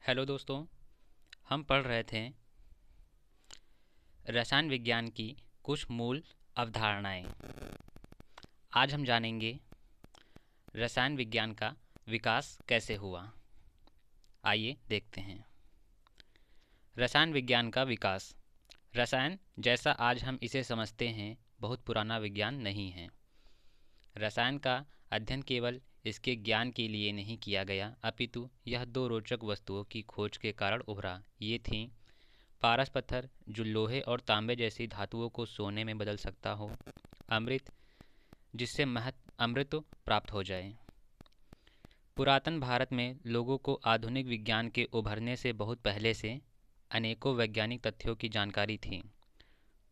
Hello दोस्तों। हम पढ़ रहे थे रसायन विज्ञान की कुछ मूल अवधारणाएं। आज हम जानेंगे रसायन विज्ञान का विकास कैसे हुआ। आइए देखते हैं। रसायन विज्ञान का विकास। रसायन जैसा आज हम इसे समझते हैं बहुत पुराना विज्ञान नहीं है। रसायन का अध्ययन केवल इसके ज्ञान के लिए नहीं किया गया, अपितु यह दो रोचक वस्तुओं की खोज के कारण उभरा। ये थीं पारस पत्थर जो लोहे और तांबे जैसी धातुओं को सोने में बदल सकता हो, अमृत जिससे महत अमृत प्राप्त हो जाए। पुरातन भारत में लोगों को आधुनिक विज्ञान के उभरने से बहुत पहले से अनेकों वैज्ञानिक तथ्यों की जानकारी थी।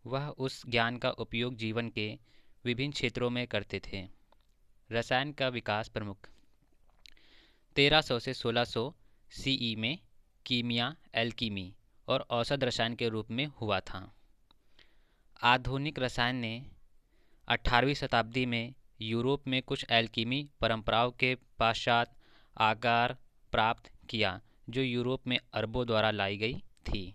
वह उस ज्ञान का उपयोग जीवन के विभिन्न क्षेत्रों में करते थे। रसायन का विकास प्रमुख 1300 से 1600 सीई में कीमिया, एल्कीमी और औषध रसायन के रूप में हुआ था। आधुनिक रसायन ने 18वीं शताब्दी में यूरोप में कुछ एल्कीमी परंपराओं के पश्चात आकार प्राप्त किया जो यूरोप में अरबों द्वारा लाई गई थी।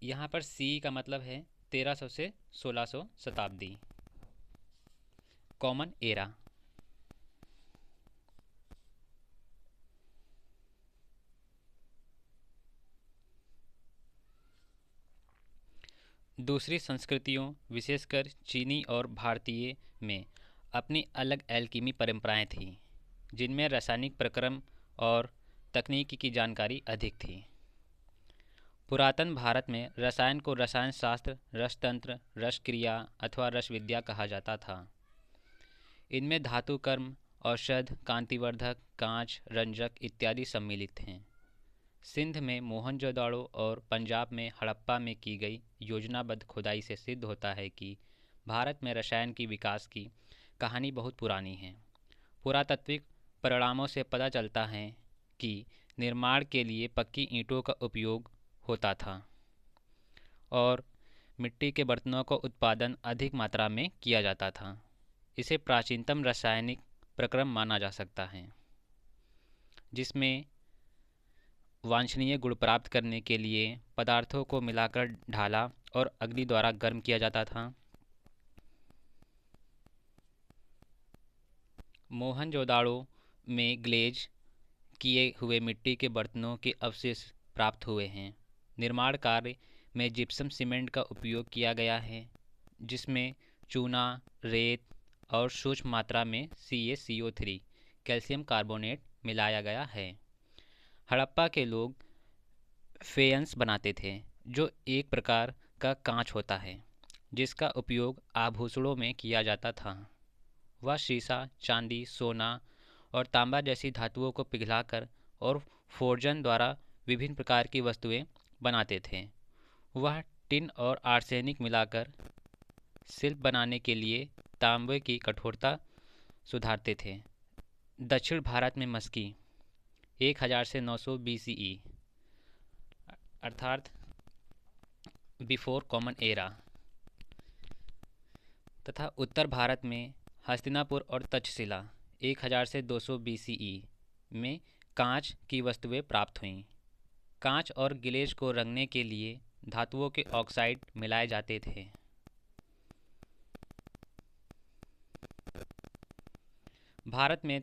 यहाँ पर सी का मतलब है 1300 से 1600 शताब्दी। Common era. दूसरी संस्कृतियों विशेषकर चीनी और भारतीय में अपनी अलग एल्कीमी परंपराएं थीं जिनमें रासायनिक प्रक्रम और तकनीकी की जानकारी अधिक थी। पुरातन भारत में रसायन को रसायन शास्त्र, रसतंत्र, रस क्रिया अथवा रस विद्या कहा जाता था। इनमें धातु कर्म, औषध, कांतिवर्धक, कांच, रंजक इत्यादि सम्मिलित हैं। सिंध में मोहनजोदड़ो और पंजाब में हड़प्पा में की गई योजनाबद्ध खुदाई से सिद्ध होता है कि भारत में रसायन की विकास की कहानी बहुत पुरानी है। पुरातात्विक परिणामों से पता चलता है कि निर्माण के लिए पक्की ईंटों का उपयोग होता था और मिट्टी के बर्तनों का उत्पादन अधिक मात्रा में किया जाता था। इसे प्राचीनतम रासायनिक प्रक्रम माना जा सकता है जिसमें वांछनीय गुण प्राप्त करने के लिए पदार्थों को मिलाकर ढाला और अग्नि द्वारा गर्म किया जाता था। मोहनजोदाड़ो में ग्लेज किए हुए मिट्टी के बर्तनों के अवशेष प्राप्त हुए हैं। निर्माण कार्य में जिप्सम सीमेंट का उपयोग किया गया है जिसमें चूना, रेत और सूक्ष्म मात्रा में CaCO3 कैल्शियम कार्बोनेट मिलाया गया है। हड़प्पा के लोग फेयंस बनाते थे जो एक प्रकार का कांच होता है जिसका उपयोग आभूषणों में किया जाता था। वह शीशा, चांदी, सोना और तांबा जैसी धातुओं को पिघलाकर और फोर्जन द्वारा विभिन्न प्रकार की वस्तुएं बनाते थे। वह टिन और आर्सेनिक मिलाकर शिल्प बनाने के लिए तांबे की कठोरता सुधारते थे। दक्षिण भारत में मस्की 1000 से 900 BCE अर्थात बिफोर कॉमन एरा तथा उत्तर भारत में हस्तिनापुर और तक्षशिला 1000 से 200 BCE में कांच की वस्तुएं प्राप्त हुईं। कांच और गिलेज को रंगने के लिए धातुओं के ऑक्साइड मिलाए जाते थे। भारत में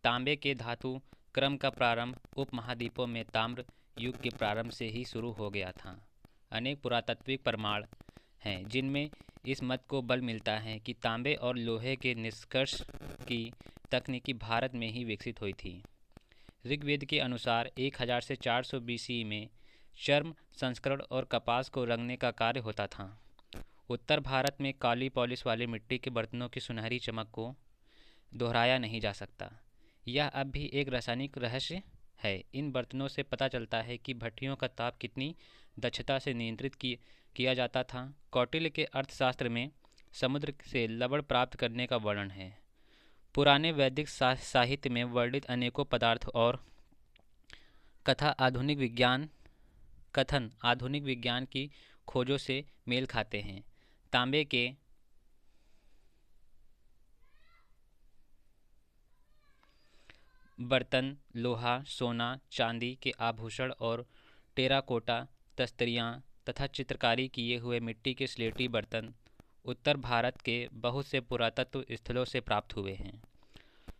तांबे के धातु क्रम का प्रारंभ उपमहाद्वीपों में ताम्र युग के प्रारंभ से ही शुरू हो गया था। अनेक पुरातात्विक प्रमाण हैं जिनमें इस मत को बल मिलता है कि तांबे और लोहे के निष्कर्ष की तकनीकी भारत में ही विकसित हुई थी। ऋग्वेद के अनुसार 1000 से 400 BC में चर्म संस्करण और कपास को रंगने का कार्य होता था। उत्तर भारत में काली पॉलिश वाले मिट्टी के बर्तनों की सुनहरी चमक को दोहराया नहीं जा सकता। यह अब भी एक रासायनिक रहस्य है। इन बर्तनों से पता चलता है कि भट्टियों का ताप कितनी दक्षता से नियंत्रित किया जाता था। कौटिल्य के अर्थशास्त्र में समुद्र से लवण प्राप्त करने का वर्णन है। पुराने वैदिक साहित्य में वर्णित अनेकों पदार्थ और कथन आधुनिक विज्ञान की खोजों से मेल खाते हैं। तांबे के बर्तन, लोहा, सोना, चांदी के आभूषण और टेराकोटा तस्तरियाँ तथा चित्रकारी किए हुए मिट्टी के स्लेटी बर्तन उत्तर भारत के बहुत से पुरातत्व स्थलों से प्राप्त हुए हैं।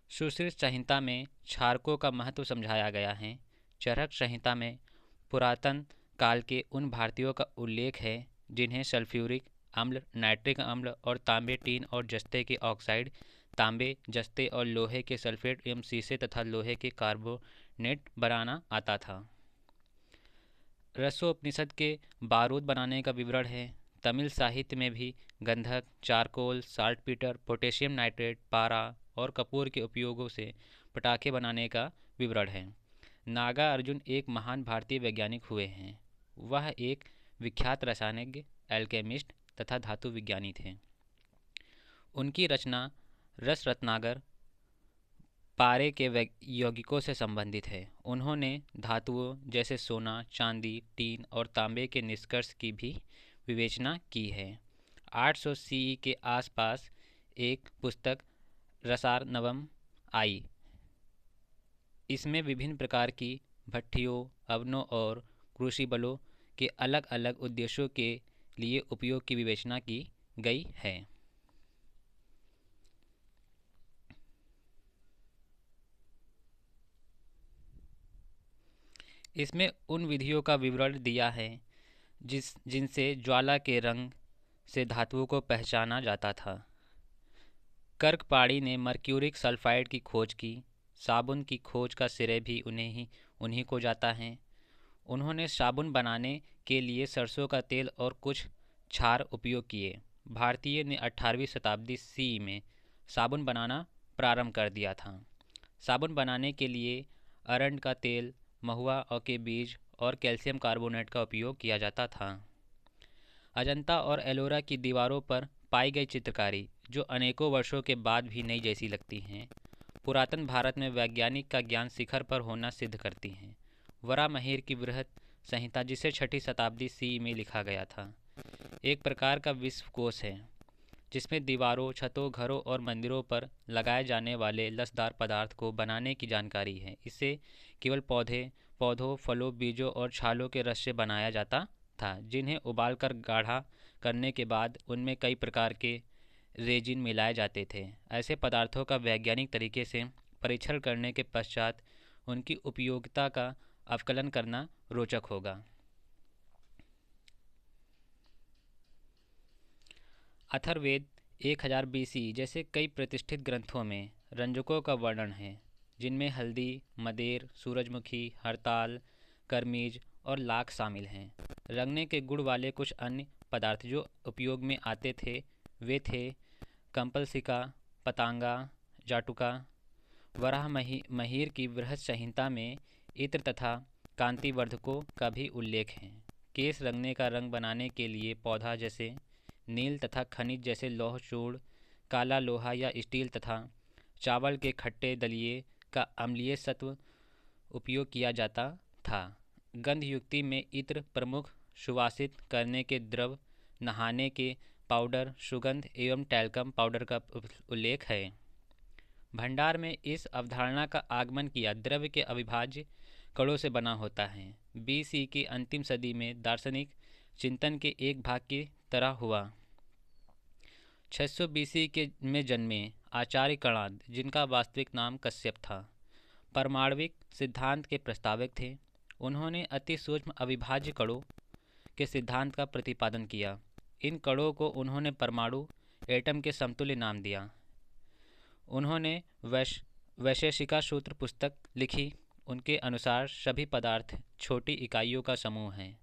सुश्रुत संहिता में क्षारकों का महत्व समझाया गया है। चरक संहिता में पुरातन काल के उन भारतीयों का उल्लेख है जिन्हें सल्फ्यूरिक अम्ल, नाइट्रिक अम्ल और तांबे, टीन और जस्ते के ऑक्साइड, तांबे, जस्ते और लोहे के सल्फेट एवं शीशे तथा लोहे के कार्बोनेट बनाना आता था। रसोपनिषद के बारूद बनाने का विवरण है। तमिल साहित्य में भी गंधक, चारकोल, साल्टपीटर, पोटेशियम नाइट्रेट, पारा और कपूर के उपयोगों से पटाखे बनाने का विवरण है। नागार्जुन एक महान भारतीय वैज्ञानिक हुए हैं। वह एक विख्यात रसायनज्ञ, एल्केमिस्ट तथा धातु विज्ञानी थे। उनकी रचना रस रत्नाकर पारे के यौगिकों से संबंधित है। उन्होंने धातुओं जैसे सोना, चांदी, टीन और तांबे के निष्कर्ष की भी विवेचना की है। 800 सीई के आसपास एक पुस्तक रसार्णवम आई। इसमें विभिन्न प्रकार की भट्ठियों, अवनों और क्रूसिबलों के अलग अलग उद्देश्यों के लिए उपयोग की विवेचना की गई है। इसमें उन विधियों का विवरण दिया है जिनसे ज्वाला के रंग से धातुओं को पहचाना जाता था। कर्कपाणी ने मर्क्यूरिक सल्फाइड की खोज की। साबुन की खोज का श्रेय भी उन्हीं को जाता है। उन्होंने साबुन बनाने के लिए सरसों का तेल और कुछ क्षार उपयोग किए। भारतीय ने 18वीं शताब्दी सी में साबुन बनाना प्रारंभ कर दिया था। साबुन बनाने के लिए अरंड का तेल, महुआ के बीज और कैल्शियम कार्बोनेट का उपयोग किया जाता था। अजंता और एलोरा की दीवारों पर पाई गई चित्रकारी, जो अनेकों वर्षों के बाद भी नई जैसी लगती हैं, पुरातन भारत में वैज्ञानिक का ज्ञान शिखर पर होना सिद्ध करती हैं। वराहमिहिर की बृहत संहिता, जिसे 6ठी शताब्दी सी में लिखा गया था, एक प्रकार का विश्वकोश है जिसमें दीवारों, छतों, घरों और मंदिरों पर लगाए जाने वाले लसदार पदार्थ को बनाने की जानकारी है। इसे केवल पौधों, फलों, बीजों और छालों के रस से बनाया जाता था, जिन्हें उबालकर गाढ़ा करने के बाद उनमें कई प्रकार के रेजिन मिलाए जाते थे। ऐसे पदार्थों का वैज्ञानिक तरीके से परीक्षण करने के पश्चात उनकी उपयोगिता का आकलन करना रोचक होगा। अथर्ववेद 1000 बीसी जैसे कई प्रतिष्ठित ग्रंथों में रंजकों का वर्णन है, जिनमें हल्दी, मदेर, सूरजमुखी, हरताल, करमीज और लाख शामिल हैं। रंगने के गुण वाले कुछ अन्य पदार्थ जो उपयोग में आते थे वे थे कंपलसिका, पतांगा, जाटुका। वराहमिहिर की बृहत संहिता में इत्र तथा कांतिवर्धकों का भी उल्लेख है। केश रंगने का रंग बनाने के लिए पौधा जैसे नील तथा खनिज जैसे लौह चूर्ण, काला लोहा या स्टील तथा चावल के खट्टे दलिये का अम्लीय सत्व उपयोग किया जाता था। गंध युक्ति में इत्र प्रमुख, सुवासित करने के द्रव, नहाने के पाउडर, सुगंध एवं टैल्कम पाउडर का उल्लेख है। भंडार में इस अवधारणा का आगमन किया द्रव्य के अविभाज्य कणों से बना होता है। बीसी की अंतिम सदी में दार्शनिक चिंतन के एक भाग की तरह हुआ। 600 बीसी के में जन्मे आचार्य कणाद, जिनका वास्तविक नाम कश्यप था, परमाणविक सिद्धांत के प्रस्तावक थे। उन्होंने अति सूक्ष्म अविभाज्य कणों के सिद्धांत का प्रतिपादन किया। इन कणों को उन्होंने परमाणु, एटम के समतुल्य नाम दिया। उन्होंने वैशेषिका सूत्र पुस्तक लिखी। उनके अनुसार सभी पदार्थ छोटी इकाइयों का समूह हैं,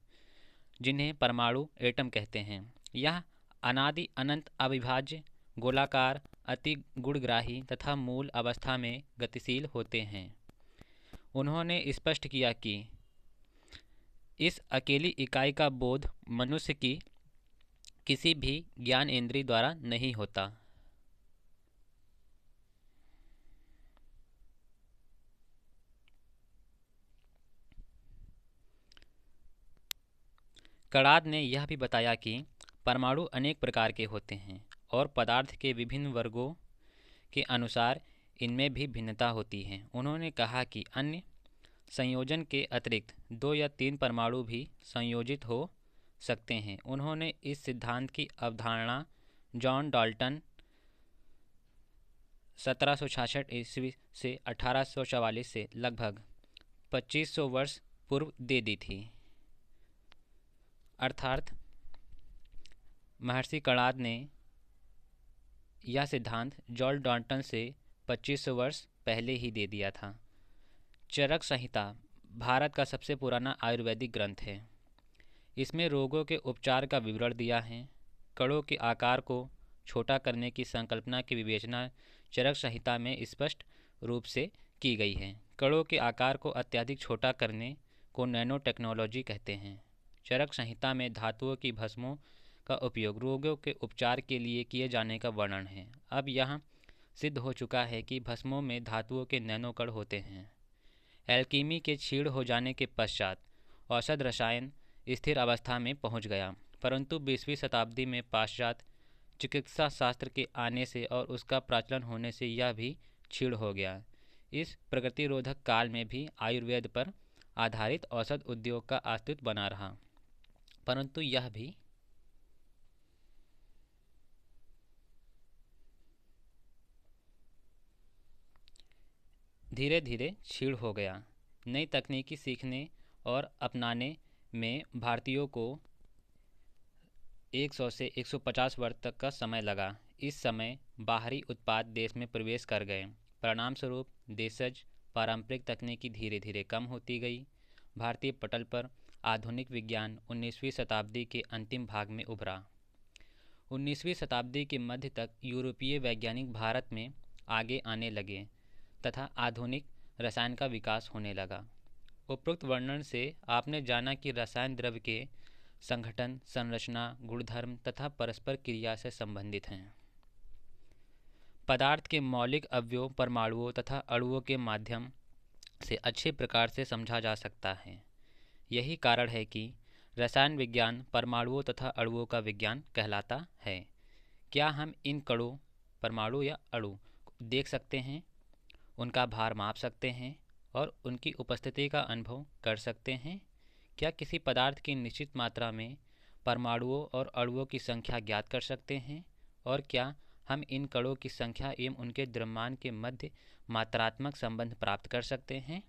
जिन्हें परमाणु, एटम कहते हैं। यह अनादि अनंत अविभाज्य, गोलाकार, अति गुणग्राही तथा मूल अवस्था में गतिशील होते हैं। उन्होंने स्पष्ट किया कि इस अकेली इकाई का बोध मनुष्य की किसी भी ज्ञान इंद्रिय द्वारा नहीं होता। कणाद ने यह भी बताया कि परमाणु अनेक प्रकार के होते हैं और पदार्थ के विभिन्न वर्गों के अनुसार इनमें भी भिन्नता होती है। उन्होंने कहा कि अन्य संयोजन के अतिरिक्त 2 या 3 परमाणु भी संयोजित हो सकते हैं। उन्होंने इस सिद्धांत की अवधारणा जॉन डाल्टन 1766 ईस्वी से 1844 से लगभग 2500 वर्ष पूर्व दे दी थी। अर्थात महर्षि कणाद ने यह सिद्धांत जॉन डाल्टन से 2500 वर्ष पहले ही दे दिया था। चरक संहिता भारत का सबसे पुराना आयुर्वेदिक ग्रंथ है। इसमें रोगों के उपचार का विवरण दिया है। कणों के आकार को छोटा करने की संकल्पना की विवेचना चरक संहिता में स्पष्ट रूप से की गई है। कणों के आकार को अत्यधिक छोटा करने को नैनो टेक्नोलॉजी कहते हैं। चरक संहिता में धातुओं की भस्मों का उपयोग रोगों के उपचार के लिए किए जाने का वर्णन है। अब यह सिद्ध हो चुका है कि भस्मों में धातुओं के नैनो कण होते हैं। एल्कीमी के क्षीण हो जाने के पश्चात औषध रसायन स्थिर अवस्था में पहुंच गया, परंतु 20वीं शताब्दी में पाश्चात्य चिकित्सा शास्त्र के आने से और उसका प्रचलन होने से यह भी क्षीण हो गया। इस प्रगतिरोधक काल में भी आयुर्वेद पर आधारित औषध उद्योग का अस्तित्व बना रहा, परंतु यह भी धीरे धीरे क्षीण हो गया। नई तकनीकी सीखने और अपनाने में भारतीयों को 100 से 150 वर्ष तक का समय लगा। इस समय बाहरी उत्पाद देश में प्रवेश कर गए। परिणाम स्वरूप देशज पारंपरिक तकनीकी धीरे धीरे कम होती गई। भारतीय पटल पर आधुनिक विज्ञान 19वीं शताब्दी के अंतिम भाग में उभरा। 19वीं शताब्दी के मध्य तक यूरोपीय वैज्ञानिक भारत में आगे आने लगे तथा आधुनिक रसायन का विकास होने लगा। उपरोक्त वर्णन से आपने जाना कि रसायन द्रव्य के संगठन, संरचना, गुणधर्म तथा परस्पर क्रिया से संबंधित हैं। पदार्थ के मौलिक अवयवों, परमाणुओं तथा अणुओं के माध्यम से अच्छे प्रकार से समझा जा सकता है। यही कारण है कि रसायन विज्ञान परमाणुओं तथा अणुओं का विज्ञान कहलाता है। क्या हम इन कणों, परमाणु या अणु को देख सकते हैं, उनका भार माप सकते हैं और उनकी उपस्थिति का अनुभव कर सकते हैं? क्या किसी पदार्थ की निश्चित मात्रा में परमाणुओं और अणुओं की संख्या ज्ञात कर सकते हैं? और क्या हम इन कणों की संख्या एवं उनके द्रव्यमान के मध्य मात्रात्मक संबंध प्राप्त कर सकते हैं?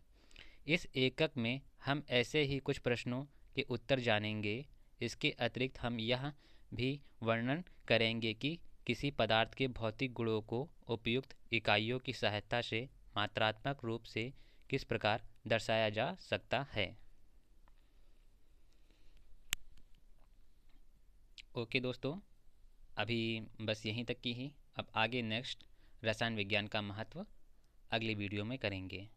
इस एकक में हम ऐसे ही कुछ प्रश्नों के उत्तर जानेंगे। इसके अतिरिक्त हम यह भी वर्णन करेंगे कि किसी पदार्थ के भौतिक गुणों को उपयुक्त इकाइयों की सहायता से मात्रात्मक रूप से किस प्रकार दर्शाया जा सकता है। ओके दोस्तों, अभी बस यहीं तक की ही। अब आगे नेक्स्ट रसायन विज्ञान का महत्व अगली वीडियो में करेंगे।